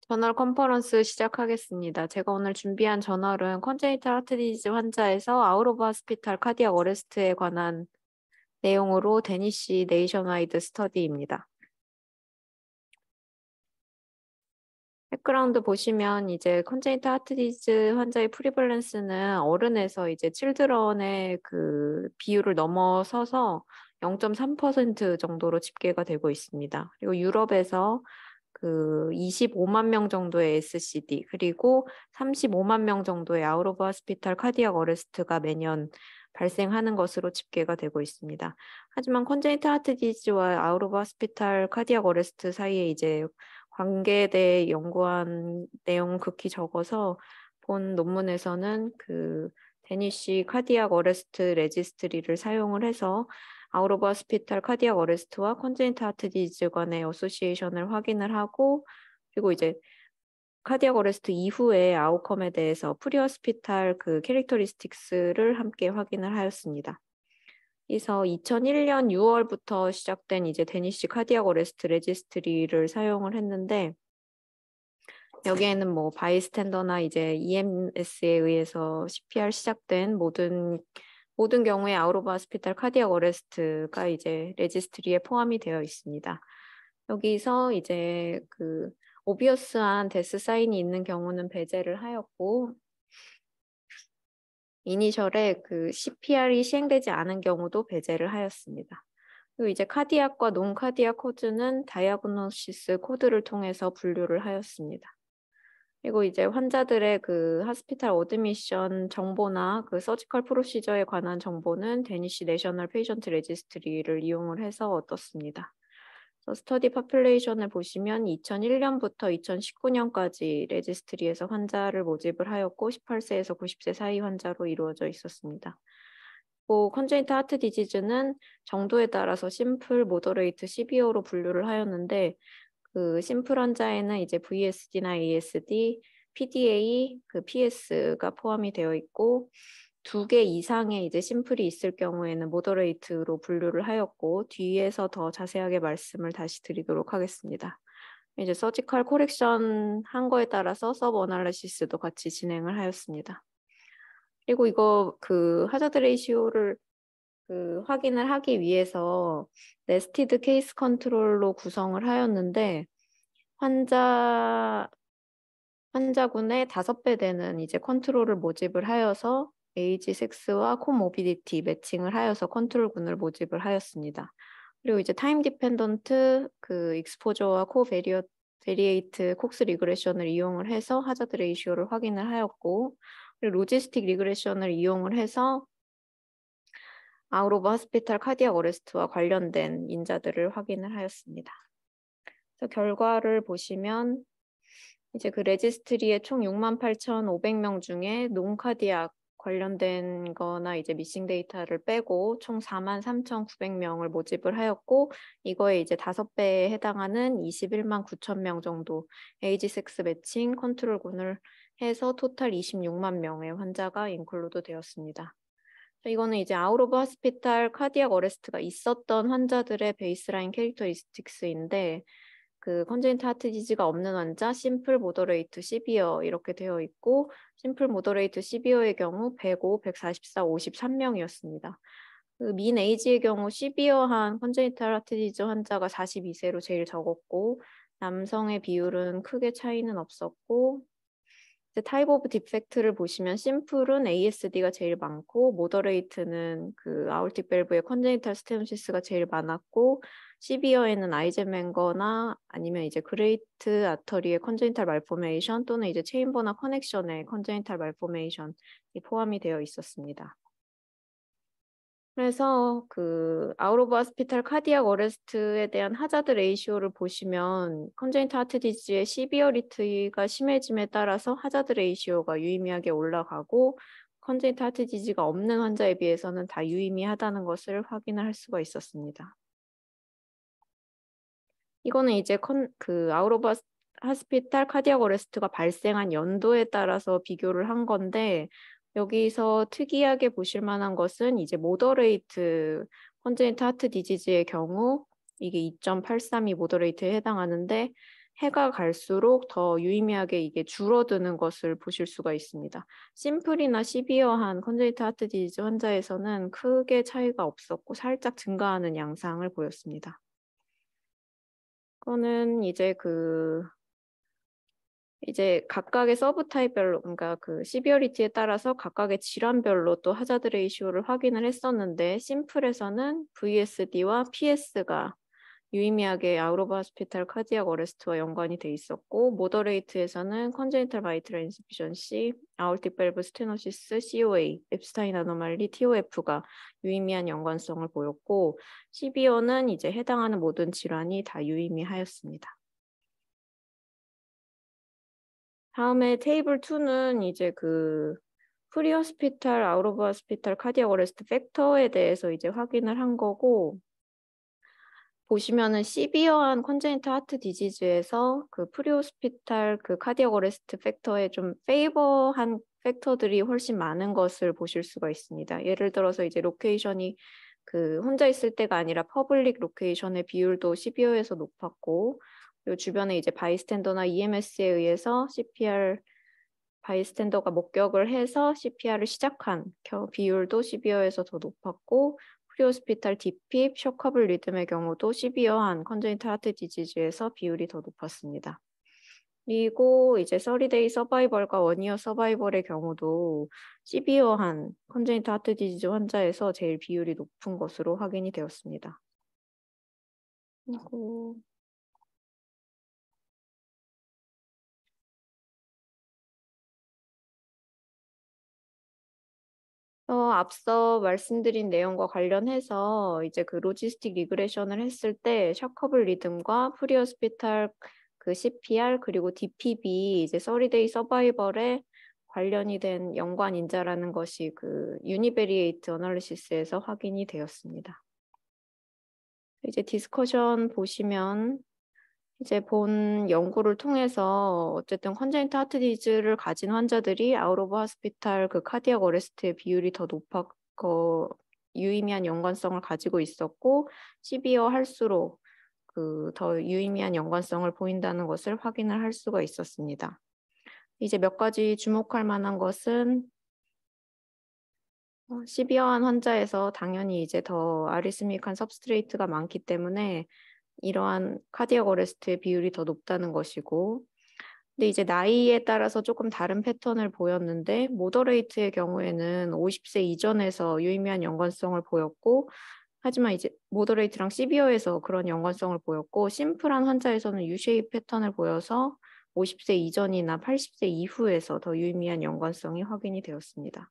저널 컨퍼런스 시작하겠습니다. 제가 오늘 준비한 저널은 컨제니탈 하트 디지즈 환자에서 아웃 오브 하스피탈 카디악 어레스트에 관한 내용으로 데니시 네이션와이드 스터디입니다. 백그라운드 보시면 이제 컨제니탈 하트 디지즈 환자의 프리벌런스는 어른에서 이제 칠드런의 그 비율을 넘어서서 0.3% 정도로 집계가 되고 있습니다. 그리고 유럽에서 그 25만 명 정도의 SCD 그리고 35만 명 정도의 아웃 오브 하스피탈 카디악 어레스트가 매년 발생하는 것으로 집계가 되고 있습니다. 하지만 컨제니탈 하트 디지즈와 아웃 오브 하스피탈 카디악 어레스트 사이에 이제 관계에 대해 연구한 내용은 극히 적어서 본 논문에서는 그 데니시 카디악 어레스트 레지스트리를 사용을 해서 아웃 오브 하스피탈 카디악 어레스트와 컨제니탈 하트 디지즈 간의 어소시에이션을 확인을 하고 그리고 이제 카디악 어레스트 이후의 아웃컴에 대해서 프리허스피탈 그 캐릭터리스틱스를 함께 확인을 하였습니다. 그래서 2001년 6월부터 시작된 이제 데니시 카디악 어레스트 레지스트리를 사용을 했는데 여기에는 뭐 바이스탠더나 이제 EMS에 의해서 CPR 시작된 모든 경우에 아웃 오브 하스피탈 카디악 어레스트가 이제 레지스트리에 포함이 되어 있습니다. 여기서 이제 그 오비어스한 데스 사인이 있는 경우는 배제를 하였고 이니셜에 그 CPR이 시행되지 않은 경우도 배제를 하였습니다. 그리고 이제 카디악과 논 카디악 코드는 다이아그노시스 코드를 통해서 분류를 하였습니다. 그리고 이제 환자들의 그 하스피탈 어드미션 정보나 그 서지컬 프로시저에 관한 정보는 데니시 내셔널 페이션트 레지스트리를 이용을 해서 얻었습니다. 스터디 파퓰레이션을 보시면 2001년부터 2019년까지 레지스트리에서 환자를 모집을 하였고 18세에서 90세 사이 환자로 이루어져 있었습니다. 컨제니탈 하트 디지즈는 정도에 따라서 심플, 모더레이트, 시비어로 분류를 하였는데 그 심플 환자에는 이제 VSD나 ASD, PDA, 그 PS가 포함이 되어 있고 2개 이상의 이제 심플이 있을 경우에는 모더레이트로 분류를 하였고 뒤에서 더 자세하게 말씀을 다시 드리도록 하겠습니다. 이제 서지컬 코렉션 한 거에 따라서 서브 어널리시스도 같이 진행을 하였습니다. 그리고 이거 그 하자드 레이시오를 그 확인을 하기 위해서 네스티드 케이스 컨트롤로 구성을 하였는데 환자군의 5배 되는 이제 컨트롤을 모집을 하여서 에이지, 섹스와 코모비디티 매칭을 하여서 컨트롤군을 모집을 하였습니다. 그리고 이제 타임 디펜던트 그 익스포저와 베리에이트 콕스 리그레션을 이용을 해서 하자드 레이시오를 확인을 하였고 그리고 로지스틱 리그레션을 이용을 해서 아웃 오브 하스피탈 카디악 어레스트와 관련된 인자들을 확인을 하였습니다. 그래서 결과를 보시면 이제 그 레지스트리의 총 68,500명 중에 논카디악 관련된 거나 이제 미싱 데이터를 빼고 총 43,900명을 모집을 하였고 이거에 이제 5배에 해당하는 21만 9천 명 정도 에이지 섹스 매칭 컨트롤군을 해서 토탈 26만 명의 환자가 인클루드 되었습니다. 이거는 이제 아웃 오브 하스피탈 카디악 어레스트가 있었던 환자들의 베이스라인 캐릭터리스틱스인데 그 컨제니탈 하트 디지즈가 없는 환자, 심플, 모더레이트, 시비어 이렇게 되어 있고 심플, 모더레이트, 시비어의 경우 105, 144, 53명이었습니다. 그 민 에이지의 경우 시비어한 컨제니탈 하트 디지즈 환자가 42세로 제일 적었고 남성의 비율은 크게 차이는 없었고 타입 오브 디펙트를 보시면 심플은 ASD가 제일 많고 모더레이트는 그 아울틱 밸브의 컨제니탈 스테노시스가 제일 많았고 시비어에는 아이젠맨거나 아니면 이제 그레이트 아터리의 컨제니탈 말포메이션 또는 이제 체인버나 커넥션의 컨제니탈 말포메이션이 포함이 되어 있었습니다. 그래서 그 아웃 오브 하스피탈 카디악 어레스트에 대한 하자드 레이시오를 보시면 컨제니탈 하트 디지즈의 시비어리티가 심해짐에 따라서 하자드 레이시오가 유의미하게 올라가고 컨제니탈 하트 디지즈가 없는 환자에 비해서는 다 유의미하다는 것을 확인을 할 수가 있었습니다. 이거는 이제 그 아웃 오브 하스피탈 카디악 어레스트가 발생한 연도에 따라서 비교를 한 건데 여기서 특이하게 보실 만한 것은 이제 모더레이트 컨제니탈 하트 디지즈의 경우 이게 2.832 모더레이트에 해당하는데 해가 갈수록 더 유의미하게 이게 줄어드는 것을 보실 수가 있습니다. 심플이나 시비어한 컨제니탈 하트 디지즈 환자에서는 크게 차이가 없었고 살짝 증가하는 양상을 보였습니다. 이거는 이제 각각의 서브 타입별로, 그러니까 그 시비어리티에 따라서 각각의 질환별로 또 하자드 레이시오를 확인을 했었는데, 심플에서는 VSD와 PS가 유의미하게 아웃 오브 호스피탈 카디악 어레스트와 연관이 돼 있었고, 모더레이트에서는 컨제니탈 마이트럴 인스피션시, 아올틱 밸브 스테노시스, COA, 엡스타인 아노말리, TOF가 유의미한 연관성을 보였고, 시비어는 이제 해당하는 모든 질환이 다 유의미하였습니다. 다음에 테이블 2는 이제 그 프리호스피탈, 아웃 오브 호스피탈 카디악 어레스트 팩터에 대해서 이제 확인을 한 거고, 보시면은 시비어한 컨제니탈 하트 디지즈에서 그 프리호스피탈 그 카디악 어레스트 팩터에 좀 페이버한 팩터들이 훨씬 많은 것을 보실 수가 있습니다. 예를 들어서 이제 로케이션이 그 혼자 있을 때가 아니라 퍼블릭 로케이션의 비율도 시비어에서 높았고, 그리고 주변에 이제 바이스탠더나 EMS에 의해서 CPR 바이스탠더가 목격을 해서 CPR을 시작한 비율도 시비어에서 더 높았고, 프리호스피탈 디핍, 쇼커블 리듬의 경우도 시비어한 컨제니탈 하트 디지즈에서 비율이 더 높았습니다. 그리고 이제 30데이 서바이벌과 원이어 서바이벌의 경우도 시비어한 컨제니탈 하트 디지즈 환자에서 제일 비율이 높은 것으로 확인이 되었습니다. 그리고 앞서 말씀드린 내용과 관련해서 이제 그 로지스틱 리그레션을 했을 때 샤커블 리듬과 프리호스피탈 그 CPR 그리고 DPB 이제 30데이 서바이벌에 관련이 된 연관 인자라는 것이 그 유니베리에이트 어널리시스에서 확인이 되었습니다. 이제 디스커션 보시면 이제 본 연구를 통해서 어쨌든 컨제니탈 하트 디지즈를 가진 환자들이 아웃 오브 호스피탈 그 카디악 어레스트의 비율이 더 높았고 유의미한 연관성을 가지고 있었고 시비어 할수록 그 더 유의미한 연관성을 보인다는 것을 확인을 할 수가 있었습니다. 이제 몇 가지 주목할 만한 것은 시비어한 환자에서 당연히 이제 더 아리스믹한 सब스트레이트가 많기 때문에 이러한 카디악 어레스트의 비율이 더 높다는 것이고, 근데 이제 나이에 따라서 조금 다른 패턴을 보였는데 모더레이트의 경우에는 50세 이전에서 유의미한 연관성을 보였고, 하지만 이제 모더레이트랑 시비어에서 그런 연관성을 보였고, 심플한 환자에서는 U-shape 패턴을 보여서 50세 이전이나 80세 이후에서 더 유의미한 연관성이 확인이 되었습니다.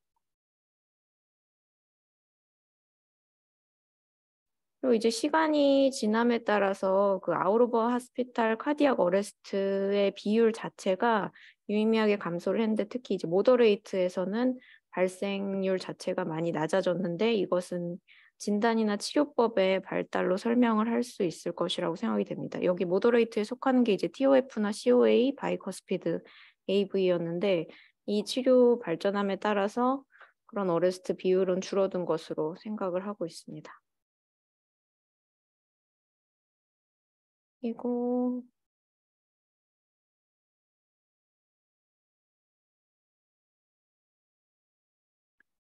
그리고 이제 시간이 지남에 따라서 그 아웃 오브 호스피탈 카디악 어레스트의 비율 자체가 유의미하게 감소를 했는데, 특히 이제 모더레이트에서는 발생률 자체가 많이 낮아졌는데, 이것은 진단이나 치료법의 발달로 설명을 할 수 있을 것이라고 생각이 됩니다. 여기 모더레이트에 속하는 게 이제 TOF나 COA, 바이커스피드 AV였는데, 이 치료 발전함에 따라서 그런 어레스트 비율은 줄어든 것으로 생각을 하고 있습니다. 이거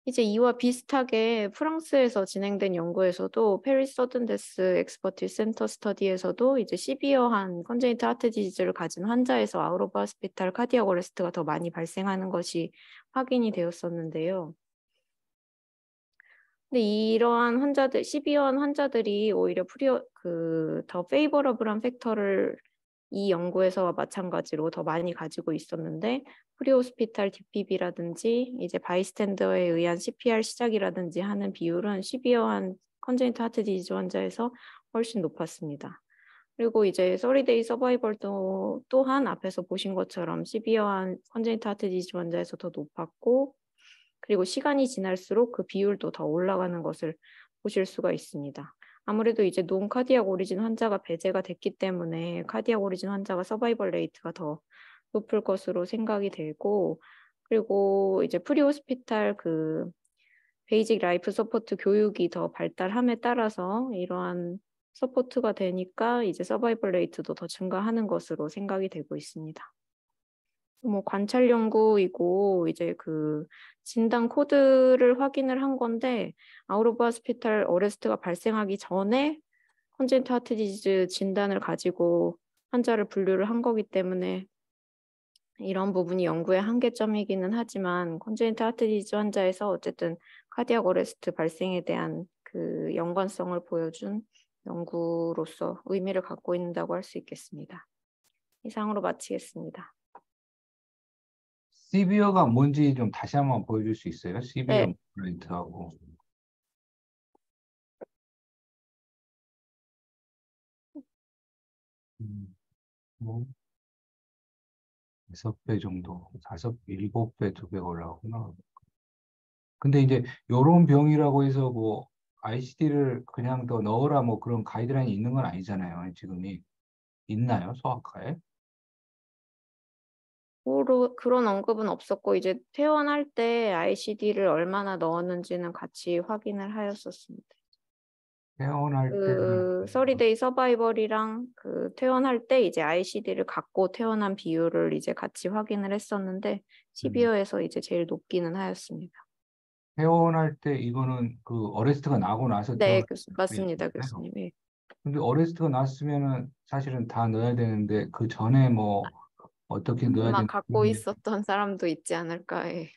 이제 이와 비슷하게 프랑스에서 진행된 연구에서도 페리스 서든데스 엑스퍼티스 센터 스터디에서도 이제 시비어한 컨제니탈 하트 디지즈를 가진 환자에서 아웃 오브 호스피탈 카디악 어레스트가 더 많이 발생하는 것이 확인이 되었었는데요. 근데 이러한 환자들, 시비어한 환자들이 오히려 더 페이버러블한 팩터를 이 연구에서와 마찬가지로 더 많이 가지고 있었는데, 프리호스피탈 DPB라든지 이제 바이스탠더에 의한 CPR 시작이라든지 하는 비율은 시비어한 컨제니탈 하트 디지즈 환자에서 훨씬 높았습니다. 그리고 이제 30데이 서바이벌도 또한 앞에서 보신 것처럼 시비어한 컨제니탈 하트 디지즈 환자에서 더 높았고, 그리고 시간이 지날수록 그 비율도 더 올라가는 것을 보실 수가 있습니다. 아무래도 이제 논 카디악 오리진 환자가 배제가 됐기 때문에 카디악 오리진 환자가 서바이벌 레이트가 더 높을 것으로 생각이 되고, 그리고 이제 프리호스피탈 그 베이직 라이프 서포트 교육이 더 발달함에 따라서 이러한 서포트가 되니까 이제 서바이벌 레이트도 더 증가하는 것으로 생각이 되고 있습니다. 뭐 관찰 연구이고 이제 그 진단 코드를 확인을 한 건데 아웃 오브 호스피탈 어레스트가 발생하기 전에 컨젠트 하트 디지즈 진단을 가지고 환자를 분류를 한 거기 때문에 이런 부분이 연구의 한계점이기는 하지만 컨젠트 하트 디지즈 환자에서 어쨌든 카디악 어레스트 발생에 대한 그 연관성을 보여준 연구로서 의미를 갖고 있다고 할 수 있겠습니다. 이상으로 마치겠습니다. 시비어가 뭔지 좀 다시 한번 보여줄 수 있어요? 시비어 네. 레이트하고. 뭐 6배 정도, 7배, 2배가 올라가구나. 근데 이제 요런 병이라고 해서 뭐 ICD를 그냥 더 넣으라 뭐 그런 가이드라인이 있는 건 아니잖아요. 지금이 있나요? 소아과에? 그런 언급은 없었고 이제 퇴원할 때 ICD를 얼마나 넣었는지는 같이 확인을 하였었습니다. 퇴원할 때는 그 30데이 서바이벌이랑 그 퇴원할 때 이제 ICD를 갖고 퇴원한 비율을 이제 같이 확인을 했었는데 시비어에서 이제 제일 높기는 하였습니다. 퇴원할 때 이거는 그 어레스트가 나고 나서 네, 퇴원할 맞습니다, 때예요. 교수님. 예. 근데 어레스트가 났으면은 사실은 다 넣어야 되는데 그 전에 뭐 어떻게 넣어야 아마 되는지 갖고 있었던 사람도 있지 않을까. 예.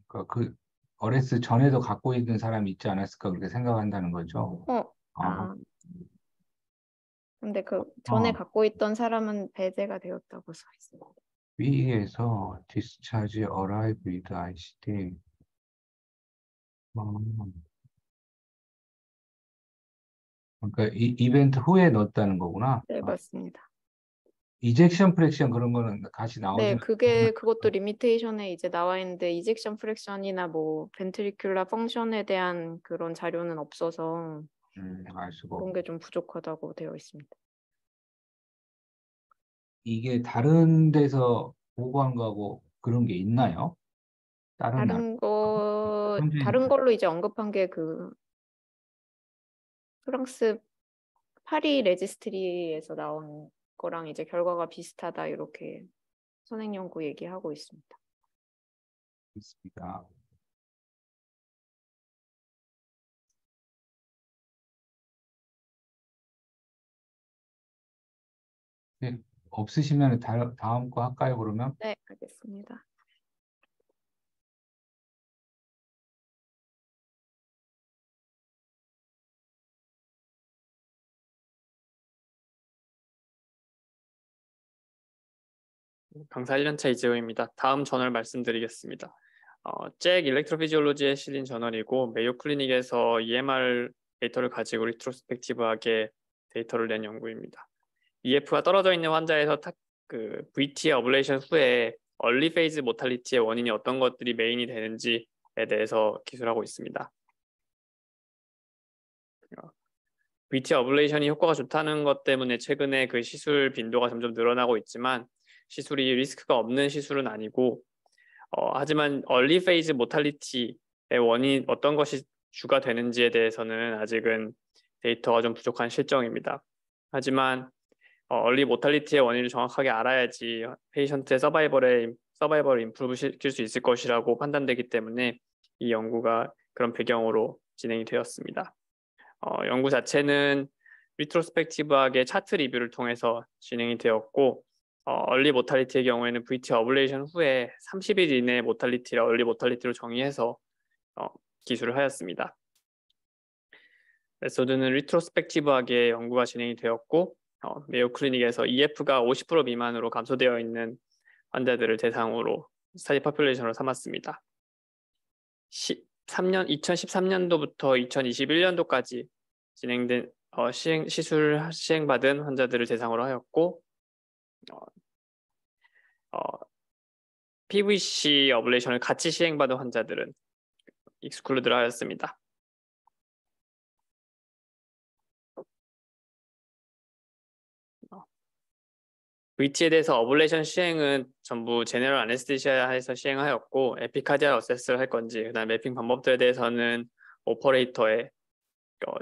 그러니까 그 어레스트 전에도 갖고 있는 사람이 있지 않았을까 그렇게 생각한다는 거죠. 어, 아, 근데 그 전에 어, 갖고 있던 사람은 배제가 되었다고 써 있습니다. B에서 discharge arrive with ICD. 그러니까 이벤트 후에 넣었다는 거구나. 네, 맞습니다. 이젝션 프랙션 그런 거는 같이 네, 나오지는 그것도 리미테이션에 이제 나와 있는데 이젝션 프랙션이나 뭐 벤트리큘라 펑션에 대한 그런 자료는 없어서 알 수가 그런 없. 게 좀 부족하다고 되어 있습니다. 이게 다른 데서 보고한 거하고 그런 게 있나요? 다른 나라. 현재 다른 걸로 이제 언급한 게 그 프랑스 파리 레지스트리에서 나온 거랑 이제 결과가 비슷하다 이렇게 선행 연구 얘기하고 있습니다. 있습니다. 네, 없으시면 다음 거 할까요, 그러면? 네, 알겠습니다. 강사 1년차 이재호입니다. 다음 저널 말씀드리겠습니다. 잭 일렉트로피지올로지에 실린 저널이고 메이오 클리닉에서 EMR 데이터를 가지고 리트로스펙티브하게 데이터를 낸 연구입니다. EF가 떨어져 있는 환자에서 그 VT 어블레이션 후에 얼리 페이즈 모탈리티의 원인이 어떤 것들이 메인이 되는지에 대해서 기술하고 있습니다. VT 어블레이션이 효과가 좋다는 것 때문에 최근에 그 시술 빈도가 점점 늘어나고 있지만 시술이 리스크가 없는 시술은 아니고 하지만 얼리 페이즈 모탈리티의 원인 어떤 것이 주가 되는지에 대해서는 아직은 데이터가 좀 부족한 실정입니다. 하지만 얼리 모탈리티의 원인을 정확하게 알아야지 페이션트의 서바이벌을 임프루브 시킬 수 있을 것이라고 판단되기 때문에 이 연구가 그런 배경으로 진행이 되었습니다. 연구 자체는 리트로스펙티브하게 차트 리뷰를 통해서 진행이 되었고 얼리 모탈리티의 경우에는 VT 어블레이션 후에 30일 이내 모탈리티를 얼리 모탈리티로 정의해서 기술을 하였습니다. 메소드는 리트로스펙티브하게 연구가 진행이 되었고 메이오 클리닉에서 EF가 50% 미만으로 감소되어 있는 환자들을 대상으로 스타디 포퓰레이션으로 삼았습니다. 2013년도부터 2021년도까지 진행된 시술 시행받은 환자들을 대상으로 하였고 PVC 어블레이션을 같이 시행받은 환자들은 익스클루드를 하였습니다. VT에 대해서 어블레이션 시행은 전부 제너럴 아네스테시아에서 시행하였고 에피카디아 어세스를 할 건지 그다음 매핑 방법들에 대해서는 오퍼레이터의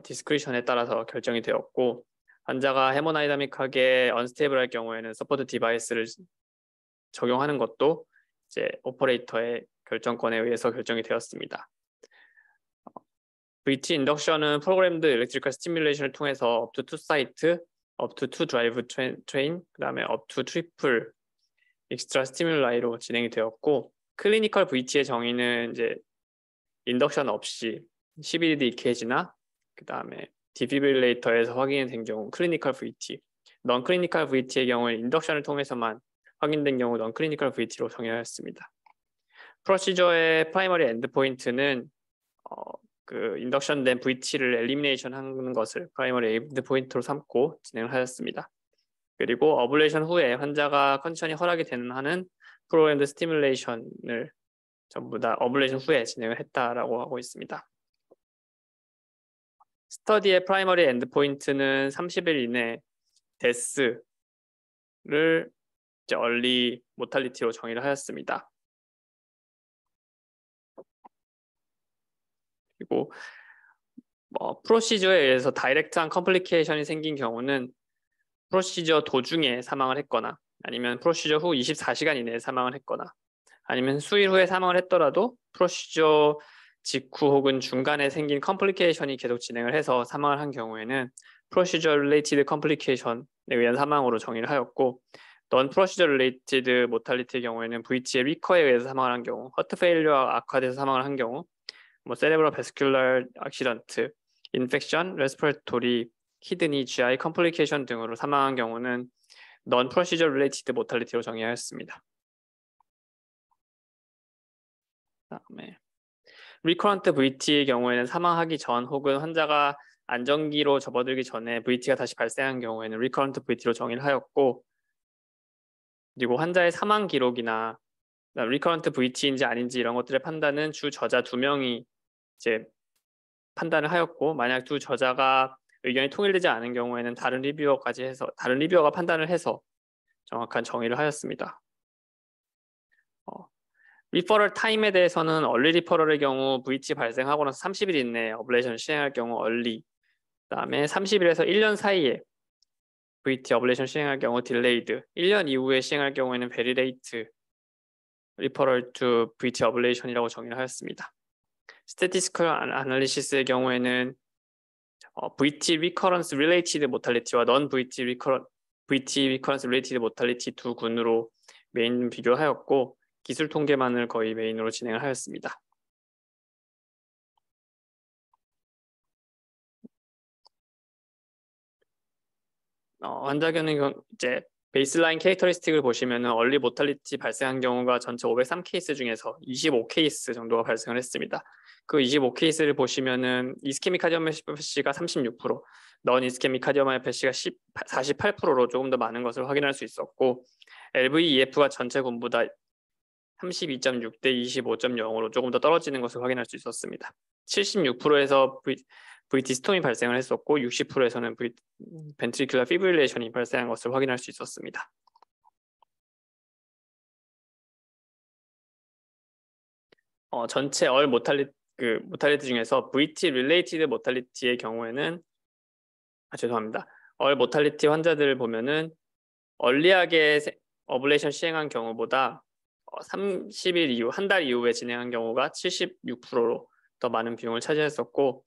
디스크리션에 따라서 결정이 되었고 환자가 헤모다이나믹하게 언스테이블할 경우에는 서포트 디바이스를 적용하는 것도 이제 오퍼레이터의 결정권에 의해서 결정이 되었습니다. VT 인덕션은 프로그램드 일렉트리컬 스티뮬레이션을 통해서 up to 2 사이트, up to 2 드라이브 트레인, 그다음에 up to 트리플 익스트라 스티뮬라이로 진행이 되었고 클리니컬 VT의 정의는 이제 인덕션 없이 CVD EKG나 그다음에 디피브릴레이터에서 확인이 된 경우 클리니컬 VT, 넌 클리니컬 VT의 경우에 인덕션을 통해서만 확인된 경우 넌 클리니컬 VT로 정의하였습니다. 프로시저의 프라이머리 엔드포인트는 그 인덕션된 VT를 엘리미네이션 하는 것을 프라이머리 엔드포인트로 삼고 진행을 하였습니다. 그리고 어블레이션 후에 환자가 컨디션이 허락이 되는 한은 프로그램드 스티뮬레이션을 전부 다 어블레이션 후에 진행을 했다라고 하고 있습니다. 스터디의 프라이머리 엔드포인트는 30일 이내 데스를 이제 얼리 모탈리티로 정의를 하였습니다. 그리고 프로시저에 의해서 다이렉트한 컴플리케이션이 생긴 경우는 프로시저 도중에 사망을 했거나 아니면 프로시저 후 24시간 이내에 사망을 했거나 아니면 수일 후에 사망을 했더라도 프로시저 직후 혹은 중간에 생긴 컴플리케이션이 계속 진행을 해서 사망을 한 경우에는 프로시저 related complication에 의한 사망으로 정의를 하였고 non procedural related mortality의 경우에는 VT의 리커에 의해서 사망을 한 경우, 허트 페일리어가 악화돼서 사망을 한 경우, 세레브럴 베스큘러 액시던트, 인펙션, 레스피레토리, 키드니, GI 컴플리케이션 등으로 사망한 경우는 non procedural related mortality로 정의하였습니다. 그다음에 리커런트 VT의 경우에는 사망하기 전 혹은 환자가 안정기로 접어들기 전에 VT가 다시 발생한 경우에는 리커런트 VT로 정의를 하였고 그리고 환자의 사망 기록이나 리커런트 VT인지 아닌지 이런 것들의 판단은 주 저자 2명이 이제 판단을 하였고 만약 두 저자가 의견이 통일되지 않은 경우에는 다른 리뷰어가 판단을 해서 정확한 정의를 하였습니다. 리퍼럴 타임에 대해서는 얼리 리퍼럴의 경우 VT 발생하고 나서 30일 이내에 어블레이션을 시행할 경우 얼리, 그다음에 30일에서 1년 사이에 VT 어블레이션 시행할 경우 딜레이드, 1년 이후에 시행할 경우에는 베리레이트 리퍼럴 투 VT 어블레이션이라고 정의를 하였습니다. 스태티스컬 아날리시스의 경우에는 VT 리커런스 릴레이티드 모탈리티와 넌 VT 리커런스 릴레이티드 모탈리티 두 군으로 메인 비교하였고 기술 통계만을 거의 메인으로 진행을 하였습니다. 환자견은 이제 베이스라인 캐릭터리스틱을 보시면은 얼리 모탈리티 발생한 경우가 전체 503케이스 중에서 25케이스 정도가 발생을 했습니다. 그 25케이스를 보시면은 이스케믹 카디오마이오패시가 36%, 넌 이스케믹 카디오마이오패시가 48%로 조금 더 많은 것을 확인할 수 있었고 LVEF가 전체 군보다 32.6 대 25.0으로 조금 더 떨어지는 것을 확인할 수 있었습니다. 76%에서 VT 스톰이 발생을 했었고 60%에서는 벤트리큘러 피브릴레이션이 발생한 것을 확인할 수 있었습니다. 전체 얼 모탈리티 중에서 VT 릴레이티드 모탈리티의 경우에는 죄송합니다. 얼 모탈리티 환자들을 보면은 얼리하게 어블레이션 시행한 경우보다 30일 이후, 한 달 이후에 진행한 경우가 76%로 더 많은 비용을 차지했었고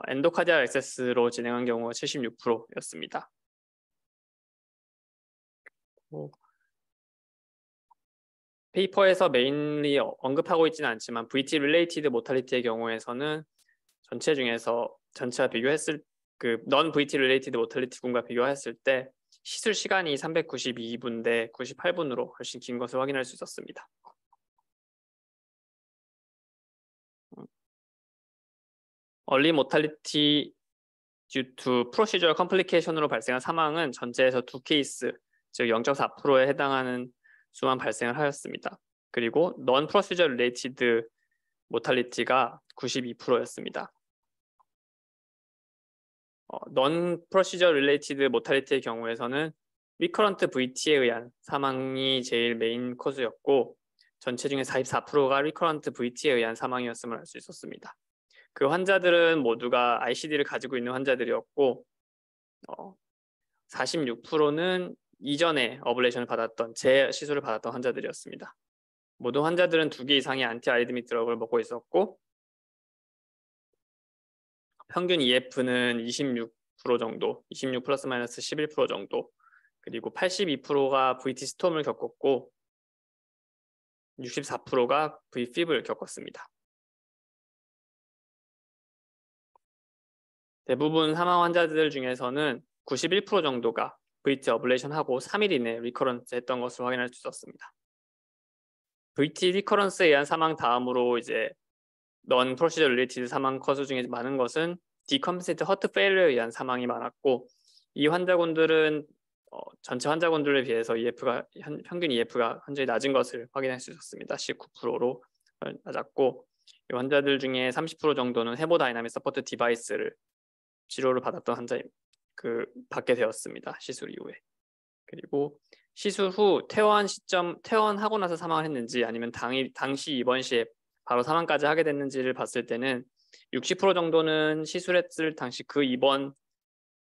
엔도카디아 액세스로 진행한 경우가 76%였습니다. 페이퍼에서 메인리 언급하고 있지는 않지만 VT related mortality의 경우에서는 전체와 비교했을 non VT related mortality 군과 비교했을 때 시술 시간이 392분 대 98분으로 훨씬 긴 것을 확인할 수 있었습니다. Early mortality due to procedural complication으로 발생한 사망은 전체에서 2케이스, 즉 0.4%에 해당하는 수만 발생을 하였습니다. 그리고 non-procedural related mortality가 92%였습니다. non-procedural related mortality의 경우에서는 recurrent VT에 의한 사망이 제일 메인 코스였고 전체 중에 44%가 recurrent VT에 의한 사망이었음을 알 수 있었습니다. 그 환자들은 모두가 ICD를 가지고 있는 환자들이었고 46%는 이전에 어블레이션을 받았던 재시술을 받았던 환자들이었습니다. 모든 환자들은 2개 이상의 안티아리드믹 드러그를 먹고 있었고 평균 EF는 26% 정도, 26 플러스 마이너스 11% 정도, 그리고 82%가 VT 스톰을 겪었고 64%가 VFib을 겪었습니다. 대부분 사망 환자들 중에서는 91% 정도가 VT 어블레이션하고 3일 이내 리커런스 했던 것을 확인할 수 있었습니다. VT 리커런스에 의한 사망 다음으로 이제 non procedure related 사망 커즈 중에 많은 것은 decompensated heart failure에 의한 사망이 많았고 이 환자군들은 전체 환자군들에 비해서 평균 EF가 현저히 낮은 것을 확인할 수 있었습니다. 19%로 낮았고 이 환자들 중에 30% 정도는 헤모다이나믹 서포트 디바이스를 치료를 받았던 환자 받게 되었습니다. 시술 이후에. 그리고 시술 후 퇴원하고 나서 사망을 했는지 아니면 당시 입원 시에 바로 사망까지 하게 됐는지를 봤을 때는 60% 정도는 시술했을 당시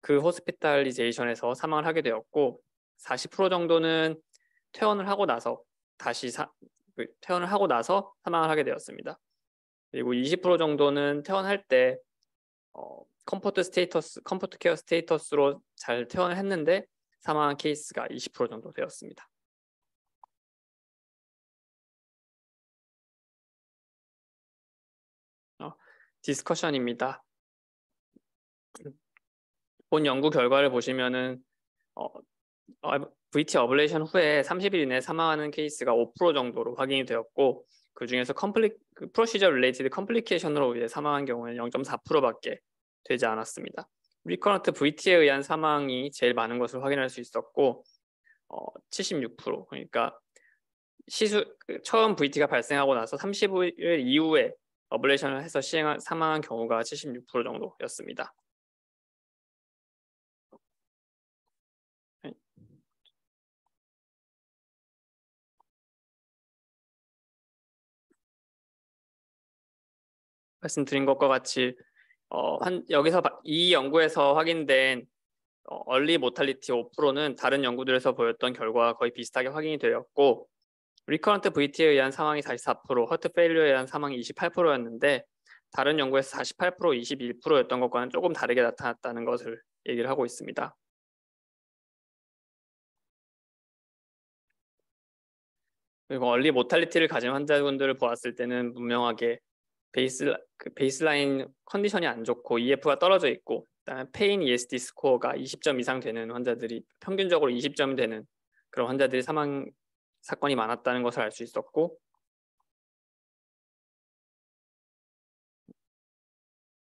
호스피탈리제이션에서 사망을 하게 되었고 40% 정도는 퇴원을 하고 나서 사망을 하게 되었습니다. 그리고 20% 정도는 퇴원할 때 컴포트 케어 스테이터스로 잘 퇴원을 했는데 사망한 케이스가 20% 정도 되었습니다. 디스커션입니다. 본 연구 결과를 보시면은 VT 어블레이션 후에 30일 이내에 사망하는 케이스가 5% 정도로 확인이 되었고 그 중에서 프로시저 릴레이티드 컴플리케이션으로 인해 사망한 경우는 0.4%밖에 되지 않았습니다. 리커런트 VT에 의한 사망이 제일 많은 것을 확인할 수 있었고 76% 그러니까 처음 VT가 발생하고 나서 35일 이후에 어블레이션을 해서 사망한 경우가 76% 정도였습니다. 말씀드린 것과 같이 여기서 이 연구에서 확인된 얼리 모탈리티 5%는 다른 연구들에서 보였던 결과와 거의 비슷하게 확인이 되었고 리커런트 VT에 의한 사망이 44%, 허트 페일리어에 의한 사망이 28%였는데 다른 연구에서 48%, 21%였던 것과는 조금 다르게 나타났다는 것을 얘기를 하고 있습니다. 그리고 얼리 모탈리티를 가진 환자분들을 보았을 때는 분명하게 베이스라인 컨디션이 안 좋고 EF가 떨어져 있고 그다음에 페인 ESD 스코어가 20점 이상 되는 환자들이 평균적으로 20점이 되는 그런 환자들이 사망 사건이 많았다는 것을 알 수 있었고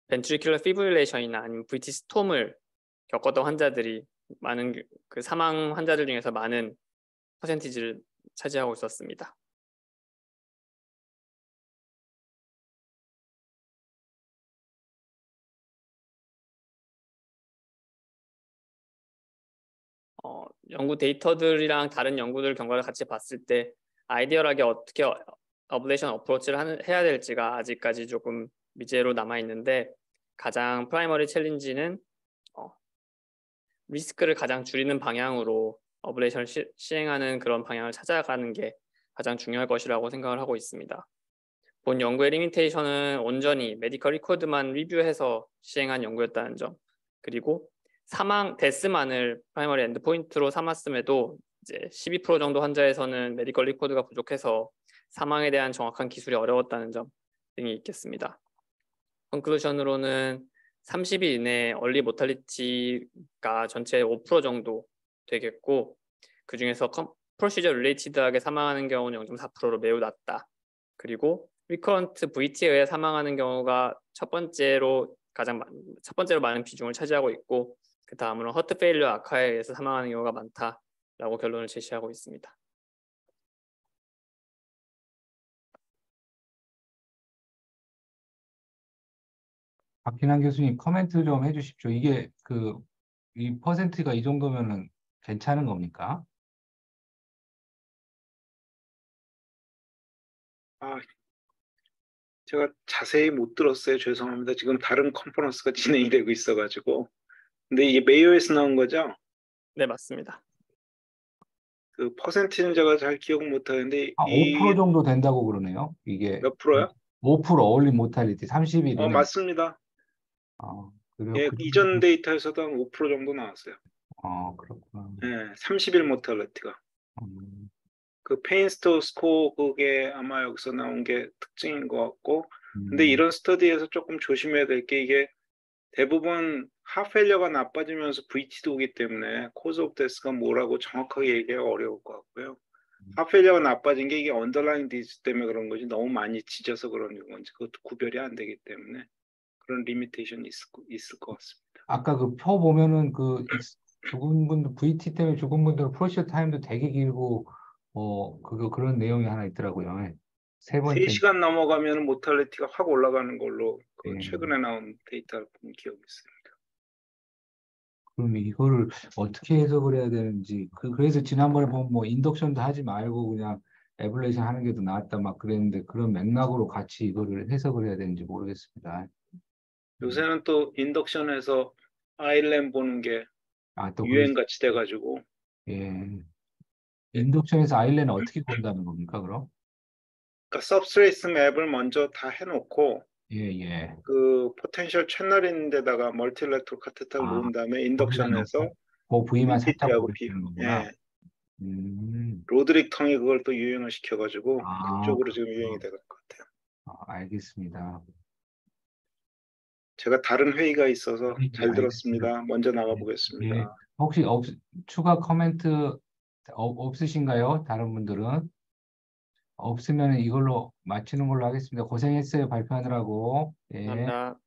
벤트리큘러 피브릴레이션이나 아니면 VT 스톰을 겪었던 환자들이 많은 그 사망 환자들 중에서 많은 퍼센티지를 차지하고 있었습니다. 연구 데이터들이랑 다른 연구들 결과를 같이 봤을 때 아이디얼하게 어떻게 어블레이션 어프로치를 해야 될지가 아직까지 조금 미제로 남아 있는데 가장 프라이머리 챌린지는 리스크를 가장 줄이는 방향으로 어블레이션을 시행하는 그런 방향을 찾아가는 게 가장 중요할 것이라고 생각을 하고 있습니다. 본 연구의 리미테이션은 온전히 메디컬 리코드만 리뷰해서 시행한 연구였다는 점, 그리고 데스만을 프라이머리 엔드포인트로 삼았음에도 이제 12% 정도 환자에서는 메디컬 리코드가 부족해서 사망에 대한 정확한 기술이 어려웠다는 점 등이 있겠습니다. 컨클루션으로는 30일 이내에 얼리 모탈리티가 전체 5% 정도 되겠고 그 중에서 프로시저 릴레이티드하게 사망하는 경우는 0.4%로 매우 낮다. 그리고 리커런트 VT에 의해 사망하는 경우가 첫 번째로 많은 비중을 차지하고 있고 그 다음으로 허트 페일리어 악화에 의해서 사망하는 경우가 많다라고 결론을 제시하고 있습니다. 박진환 교수님 코멘트 좀 해주십시오. 이게 이 퍼센트가 이 정도면은 괜찮은 겁니까? 제가 자세히 못 들었어요. 죄송합니다. 지금 다른 컨퍼런스가 진행이 되고 있어가지고. 근데 이게 메이오에서 나온 거죠? 네, 맞습니다. 그 퍼센티는 제가 잘 기억 못 하는데 한 5% 정도 된다고 그러네요. 이게 몇 프로요? 5% 어울리 모탈리티 30일 이내. 맞습니다. 그래요. 예, 그 이전 정도. 데이터에서도 한 5% 정도 나왔어요. 그렇구나. 예, 30일 모탈리티가. 음, 그 페인스토 스코어 그게 아마 여기서 나온 게 특징인 것 같고, 근데 음, 이런 스터디에서 조금 조심해야 될 게 이게 대부분 하펠리어가 나빠지면서 VT도 오기 때문에 코즈 오브 데스가 뭐라고 정확하게 얘기하기가 어려울 것 같고요. 하펠리어가 나빠진 게 이게 언더라인 디지즈 때문에 그런 거지 너무 많이 짖어서 그런 건지 그것도 구별이 안 되기 때문에 그런 리미테이션이 있을 것 같습니다. 아까 그 표 보면은 죽은 분들 VT 때문에 죽은 분들 프로시어 타임도 되게 길고 그런 내용이 하나 있더라고요. 세 번째. 3시간 넘어가면 모탈리티가 확 올라가는 걸로 그 예. 최근에 나온 데이터를 본 기억이 있습니다. 그럼 이거를 어떻게 해석을 해야 되는지 그래서 지난번에 보면 뭐 인덕션도 하지 말고 그냥 에블레이션 하는 게 더 낫다 막 그랬는데 그런 맥락으로 같이 이거를 해석을 해야 되는지 모르겠습니다. 요새는 또 인덕션에서 아일랜 보는 게 또 유행같이 돼가지고 예. 인덕션에서 아일랜드 어떻게 본다는 겁니까, 그럼? 그러니까 서브스트레이트 맵을 먼저 다 해놓고 예. 그 포텐셜 채널인데다가 멀티렉트로 카테타를 놓은 다음에 거기다 인덕션에서 넣고 그 부위만 살짝 VTT하고 보겠다는 거구나. 예, 음, 로드릭 텅이 그걸 또 유행을 시켜가지고 그쪽으로 지금 그렇구나. 유행이 될 것 같아요. 알겠습니다. 제가 다른 회의가 있어서 잘 알겠습니다. 들었습니다. 먼저 나가 예. 보겠습니다. 혹시 추가 코멘트 없으신가요? 다른 분들은? 없으면 이걸로 마치는 걸로 하겠습니다. 고생했어요, 발표하느라고. 예. 감사합니다.